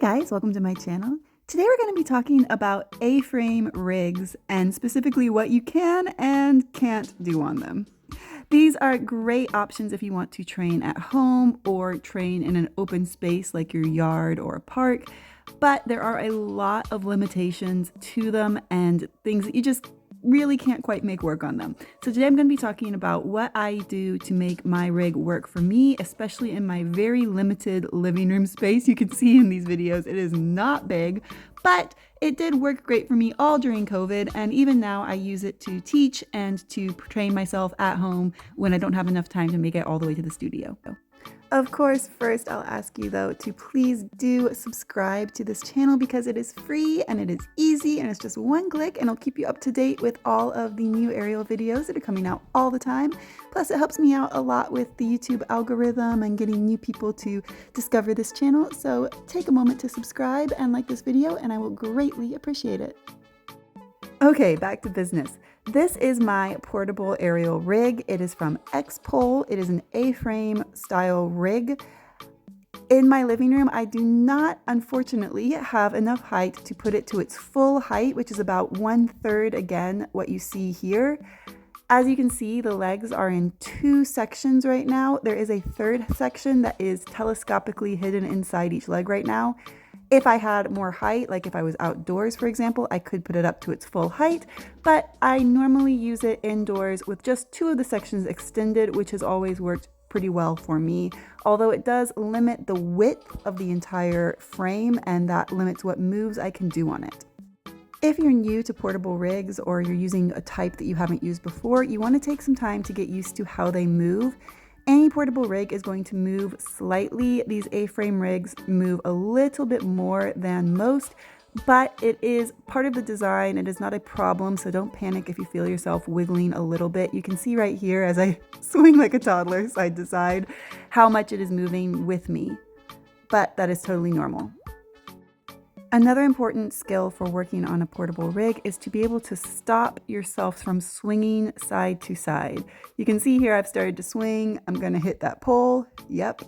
Hey guys, welcome to my channel. Today we're going to be talking about A-frame rigs and specifically what you can and can't do on them. These are great options if you want to train at home or train in an open space like your yard or a park, but there are a lot of limitations to them and things that you just really can't quite make work on them. So today I'm going to be talking about what I do to make my rig work for me, especially in my very limited living room space. You can see in these videos it is not big, but it did work great for me all during COVID, and even now I use it to teach and to train myself at home when I don't have enough time to make it all the way to the studio. Of course, first I'll ask you though to please do subscribe to this channel because it is free and it is easy and it's just one click and it'll keep you up to date with all of the new aerial videos that are coming out all the time. Plus it helps me out a lot with the YouTube algorithm and getting new people to discover this channel. So take a moment to subscribe and like this video and I will greatly appreciate it. Okay, back to business. This is my portable aerial rig. It is from Xpole. It is an A-frame style rig. In my living room, I do not, unfortunately, have enough height to put it to its full height, which is about 1/3 again, what you see here. As you can see, the legs are in two sections right now. There is a third section that is telescopically hidden inside each leg right now. If I had more height, like if I was outdoors, for example, I could put it up to its full height, but I normally use it indoors with just two of the sections extended, which has always worked pretty well for me, although it does limit the width of the entire frame, and that limits what moves I can do on it. If you're new to portable rigs or you're using a type that you haven't used before, you want to take some time to get used to how they move. Any portable rig is going to move slightly. These A-frame rigs move a little bit more than most, but it is part of the design. It is not a problem, so don't panic if you feel yourself wiggling a little bit. You can see right here as I swing like a toddler side to side how much it is moving with me, but that is totally normal. Another important skill for working on a portable rig is to be able to stop yourself from swinging side to side. You can see here I've started to swing. I'm going to hit that pole. Yep.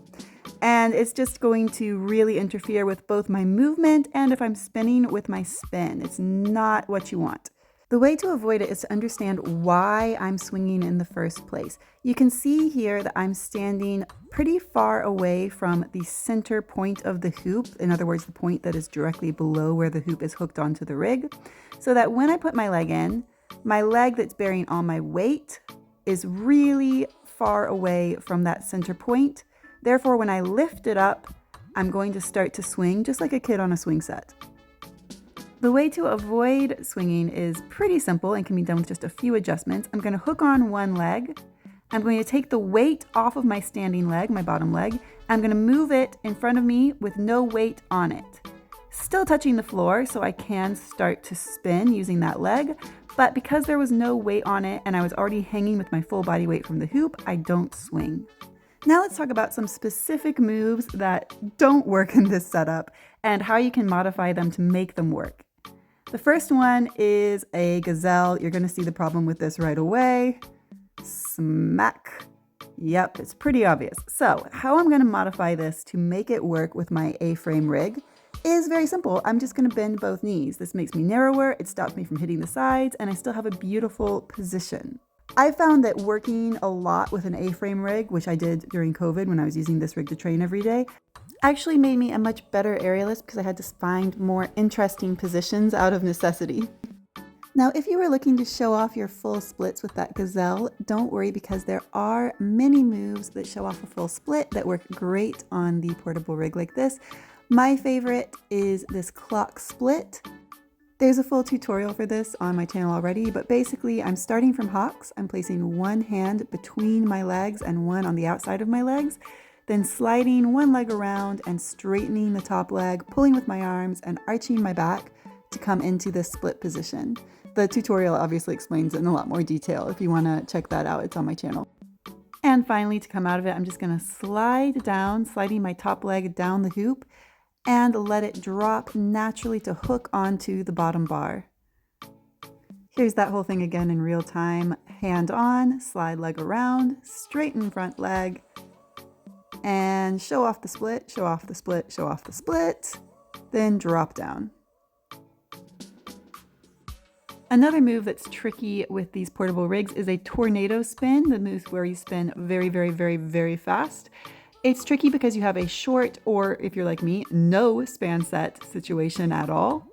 And it's just going to really interfere with both my movement and if I'm spinning with my spin. It's not what you want. The way to avoid it is to understand why I'm swinging in the first place. You can see here that I'm standing pretty far away from the center point of the hoop, in other words, the point that is directly below where the hoop is hooked onto the rig, so that when I put my leg in, my leg that's bearing all my weight is really far away from that center point. Therefore, when I lift it up, I'm going to start to swing just like a kid on a swing set. The way to avoid swinging is pretty simple and can be done with just a few adjustments. I'm going to hook on one leg. I'm going to take the weight off of my standing leg, my bottom leg. I'm going to move it in front of me with no weight on it. Still touching the floor so I can start to spin using that leg, but because there was no weight on it and I was already hanging with my full body weight from the hoop, I don't swing. Now let's talk about some specific moves that don't work in this setup and how you can modify them to make them work. The first one is a gazelle. You're going to see the problem with this right away. Smack. Yep, it's pretty obvious. So how I'm going to modify this to make it work with my A-frame rig is very simple. I'm just going to bend both knees. This makes me narrower, it stops me from hitting the sides, and I still have a beautiful position. I found that working a lot with an A-frame rig, which I did during COVID when I was using this rig to train every day, actually made me a much better aerialist because I had to find more interesting positions out of necessity. Now, if you were looking to show off your full splits with that gazelle, don't worry because there are many moves that show off a full split that work great on the portable rig like this. My favorite is this clock split. There's a full tutorial for this on my channel already, but basically I'm starting from hocks. I'm placing one hand between my legs and one on the outside of my legs, then sliding one leg around and straightening the top leg, pulling with my arms and arching my back to come into this split position. The tutorial obviously explains it in a lot more detail. If you want to check that out, it's on my channel. And finally, to come out of it, I'm just going to slide down, sliding my top leg down the hoop and let it drop naturally to hook onto the bottom bar. Here's that whole thing again in real time. Hand on, slide leg around, straighten front leg, and show off the split, show off the split, show off the split. then drop down. Another move that's tricky with these portable rigs is a tornado spin, the move where you spin very, very, very, very fast. It's tricky because you have a short, or if you're like me, no span set situation at all.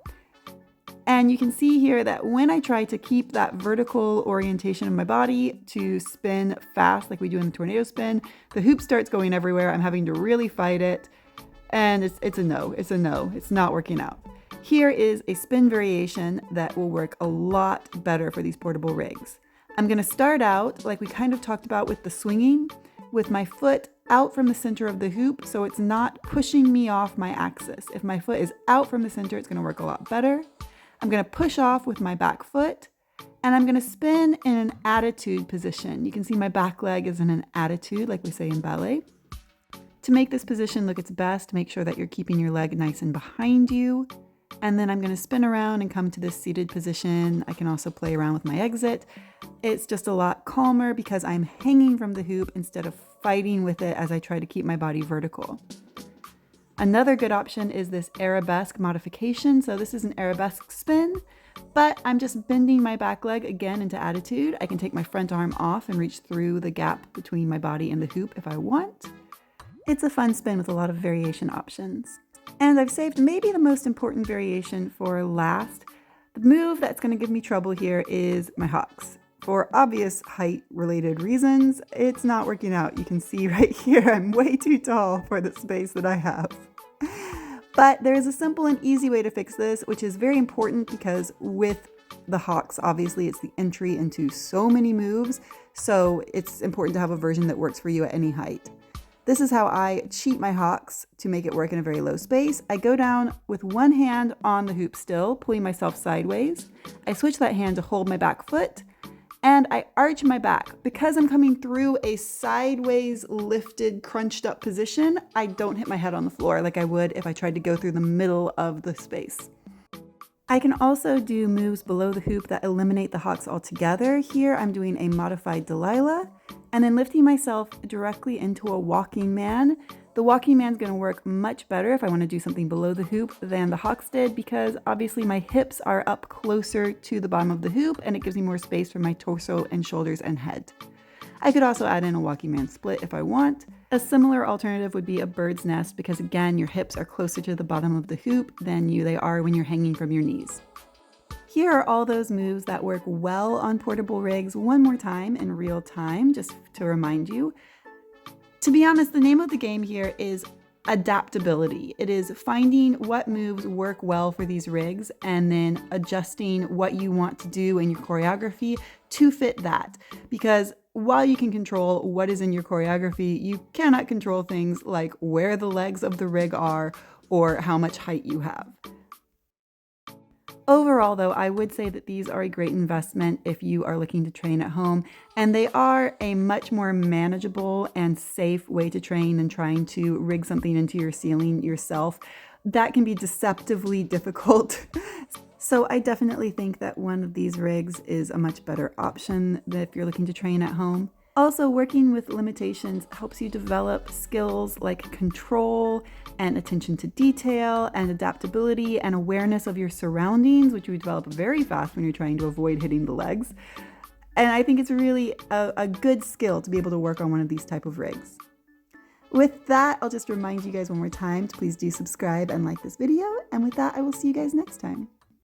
And you can see here that when I try to keep that vertical orientation of my body to spin fast like we do in the tornado spin, the hoop starts going everywhere. I'm having to really fight it. And it's a no. It's not working out. Here is a spin variation that will work a lot better for these portable rigs. I'm going to start out, like we kind of talked about with the swinging, with my foot out from the center of the hoop so it's not pushing me off my axis. If my foot is out from the center, it's going to work a lot better. I'm going to push off with my back foot, and I'm going to spin in an attitude position. You can see my back leg is in an attitude, like we say in ballet. To make this position look its best, make sure that you're keeping your leg nice and behind you. And then I'm going to spin around and come to this seated position. I can also play around with my exit. It's just a lot calmer because I'm hanging from the hoop instead of fighting with it as I try to keep my body vertical. Another good option is this arabesque modification. So this is an arabesque spin, but I'm just bending my back leg again into attitude. I can take my front arm off and reach through the gap between my body and the hoop if I want. It's a fun spin with a lot of variation options. And I've saved maybe the most important variation for last. The move that's going to give me trouble here is my hawks. For obvious height-related reasons, it's not working out. You can see right here, I'm way too tall for the space that I have. But there is a simple and easy way to fix this, which is very important because with the hawks, obviously, it's the entry into so many moves. So it's important to have a version that works for you at any height. This is how I cheat my hawks to make it work in a very low space. I go down with one hand on the hoop still, pulling myself sideways. I switch that hand to hold my back foot, and I arch my back. Because I'm coming through a sideways lifted, crunched up position, I don't hit my head on the floor like I would if I tried to go through the middle of the space. I can also do moves below the hoop that eliminate the hawks altogether. Here I'm doing a modified Delilah and then lifting myself directly into a walking man. The walking man's going to work much better if I want to do something below the hoop than the hawks did because obviously my hips are up closer to the bottom of the hoop and it gives me more space for my torso and shoulders and head. I could also add in a walking man split if I want. A similar alternative would be a bird's nest because again, your hips are closer to the bottom of the hoop than they are when you're hanging from your knees. Here are all those moves that work well on portable rigs one more time in real time, just to remind you. To be honest, the name of the game here is adaptability. It is finding what moves work well for these rigs and then adjusting what you want to do in your choreography to fit that. Because while you can control what is in your choreography, you cannot control things like where the legs of the rig are or how much height you have. Overall, though, I would say that these are a great investment if you are looking to train at home, and they are a much more manageable and safe way to train than trying to rig something into your ceiling yourself. That can be deceptively difficult. So I definitely think that one of these rigs is a much better option than if you're looking to train at home. Also, working with limitations helps you develop skills like control and attention to detail and adaptability and awareness of your surroundings, which you develop very fast when you're trying to avoid hitting the legs. And I think it's really a good skill to be able to work on one of these type of rigs. With that, I'll just remind you guys one more time to please do subscribe and like this video. And with that, I will see you guys next time.